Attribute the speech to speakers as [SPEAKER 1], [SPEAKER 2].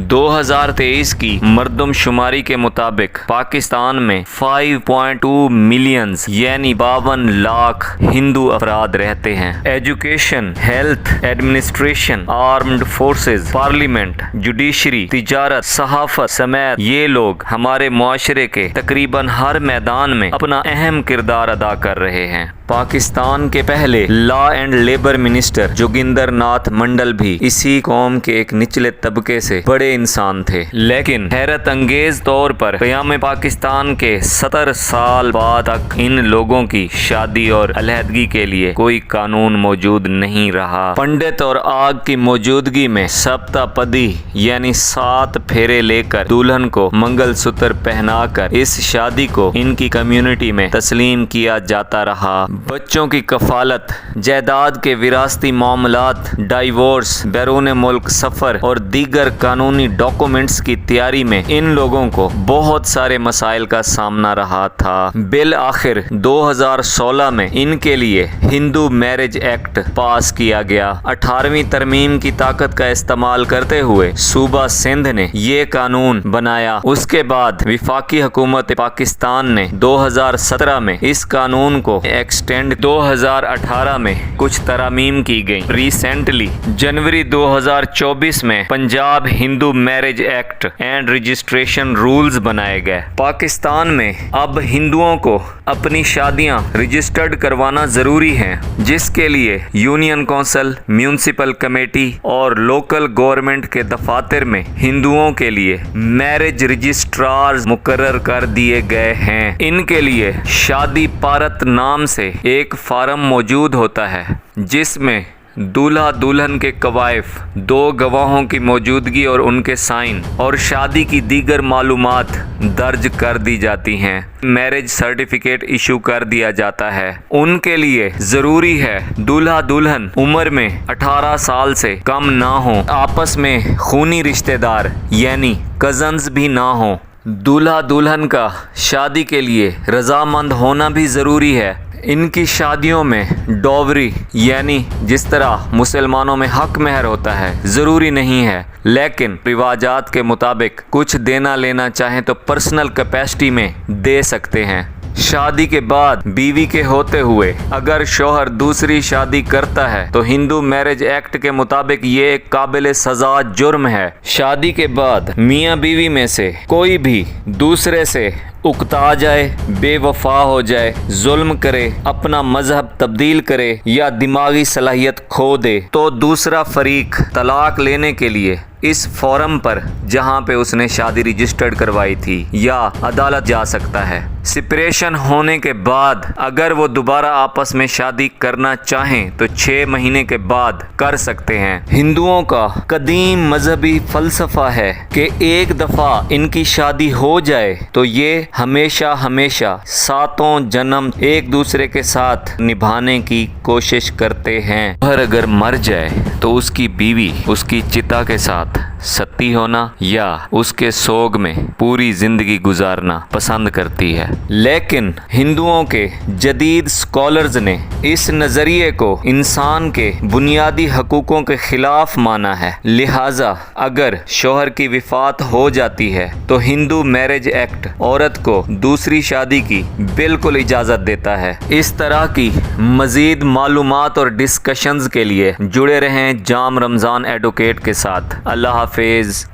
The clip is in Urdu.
[SPEAKER 1] 2023 کی مردم شماری کے مطابق پاکستان میں 5.2 ملین یعنی 52 لاکھ ہندو افراد رہتے ہیں۔ Education, health, administration, armed forces, parliament, judiciary, تجارت، صحافت سمیت یہ لوگ ہمارے معاشرے کے تقریباً ہر میدان میں اپنا اہم کردار ادا کر رہے ہیں۔ پاکستان کے پہلے law and labour minister Jogendra Nath Mandal بھی اسی قوم کے ایک نچلے طبقے سے بڑے انسان تھے، لیکن حیرت انگیز طور پر قیام پاکستان کے 70 سال بعد تک ان لوگوں کی شادی اور علیحدگی کے لیے کوئی قانون موجود نہیں رہا۔ پنڈت اور آگ کی موجودگی میں سپتا پدی یعنی 7 پھیرے لے کر دلہن کو منگل سوتر پہنا کر اس شادی کو ان کی کمیونٹی میں تسلیم کیا جاتا رہا۔ بچوں کی کفالت، جائیداد کے وراثتی معاملات، ڈائیورس، بیرون ملک سفر اور دیگر قانونی ڈاکومنٹس کی تیاری میں ان لوگوں کو بہت سارے مسائل کا سامنا رہا تھا۔ بالآخر 2016 میں ان کے لیے ہندو میرج ایکٹ پاس کیا گیا۔ 18ویں ترمیم کی طاقت کا استعمال کرتے ہوئے صوبہ سندھ نے یہ قانون بنایا۔ اس کے بعد وفاقی حکومت پاکستان نے 2017 میں اس قانون کو ایکسٹینڈ 2018 میں کچھ ترامیم کی گئیں۔ ریسنٹلی جنوری 2024 میں Punjab Hindu marriage act and registration rules بنائے گئے۔ پاکستان میں اب ہندوؤں کو اپنی شادیاں رجسٹرڈ کروانا ضروری ہے، جس کے لیے یونین کونسل، میونسپل کمیٹی اور لوکل گورنمنٹ کے دفاتر میں ہندوؤں کے لیے میرج رجسٹرارز مقرر کر دیے گئے ہیں۔ ان کے لیے شادی پارت نام سے ایک فارم موجود ہوتا ہے، جس میں دولہا دلہن کے کوائف، 2 گواہوں کی موجودگی اور ان کے سائن اور شادی کی دیگر معلومات درج کر دی جاتی ہیں۔ میرج سرٹیفکیٹ ایشو کر دیا جاتا ہے۔ ان کے لیے ضروری ہے دولہا دلہن عمر میں 18 سال سے کم نہ ہوں، آپس میں خونی رشتہ دار یعنی کزنز بھی نہ ہوں۔ دولہا دلہن کا شادی کے لیے رضامند ہونا بھی ضروری ہے۔ ان کی شادیوں میں ڈاوری یعنی جس طرح مسلمانوں میں حق مہر ہوتا ہے ضروری نہیں ہے، لیکن رواجات کے مطابق کچھ دینا لینا چاہیں تو پرسنل کیپیسٹی میں دے سکتے ہیں۔ شادی کے بعد بیوی کے ہوتے ہوئے اگر شوہر دوسری شادی کرتا ہے تو ہندو میرج ایکٹ کے مطابق یہ ایک قابل سزا جرم ہے۔ شادی کے بعد میاں بیوی میں سے کوئی بھی دوسرے سے اکتا جائے، بے وفا ہو جائے، ظلم کرے، اپنا مذہب تبدیل کرے یا دماغی صلاحیت کھو دے تو دوسرا فریق طلاق لینے کے لیے اس فورم پر جہاں پہ اس نے شادی رجسٹرڈ کروائی تھی یا عدالت جا سکتا ہے۔ سپریشن ہونے کے بعد اگر وہ دوبارہ آپس میں شادی کرنا چاہیں تو 6 مہینے کے بعد کر سکتے ہیں۔ ہندوؤں کا قدیم مذہبی فلسفہ ہے کہ ایک دفعہ ان کی شادی ہو جائے تو یہ ہمیشہ ہمیشہ 7 جنم ایک دوسرے کے ساتھ نبھانے کی کوشش کرتے ہیں۔ اور اگر مر جائے تو اس کی بیوی اس کی چتا کے ساتھ ستی ہونا یا اس کے سوگ میں پوری زندگی گزارنا پسند کرتی ہے۔ لیکن ہندوؤں کے جدید سکولرز نے اس نظریے کو انسان کے بنیادی حقوقوں کے خلاف مانا ہے، لہٰذا اگر شوہر کی وفات ہو جاتی ہے تو ہندو میرج ایکٹ عورت کو دوسری شادی کی بالکل اجازت دیتا ہے۔ اس طرح کی مزید معلومات اور ڈسکشنز کے لیے جڑے رہیں جام رمضان ایڈوکیٹ کے ساتھ۔ اللہ حافظ۔